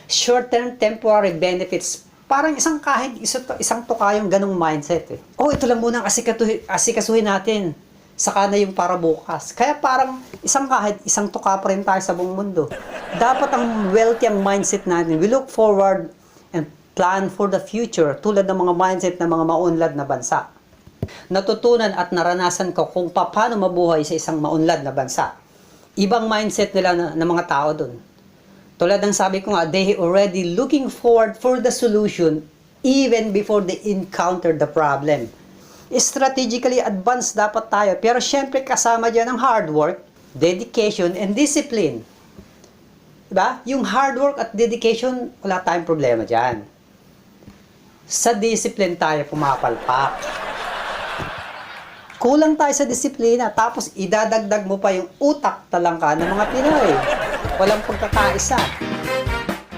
short-term temporary benefits. Parang isang tuka yung ganong mindset eh. Oh, ito lang muna ang asikasuhin natin. Saka na yung para bukas. Kaya parang isang tuka pa rin tayo sa buong mundo. Dapat ang wealthy ang mindset natin. We look forward and plan for the future tulad ng mga mindset ng mga maunlad na bansa. Natutunan at naranasan ko kung paano mabuhay sa isang maunlad na bansa. Ibang mindset nila ng mga tao dun. Tulad ng sabi ko nga, they already looking forward for the solution even before they encounter the problem. Strategically advanced dapat tayo, pero syempre kasama dyan ang hard work, dedication, and discipline. Diba? Yung hard work at dedication, wala tayong problema dyan. Sa discipline tayo pumapalpak. Kulang tayo sa disiplina, tapos idadagdag mo pa yung utak talangka ng mga Pinoy. Walang pagkakaisa.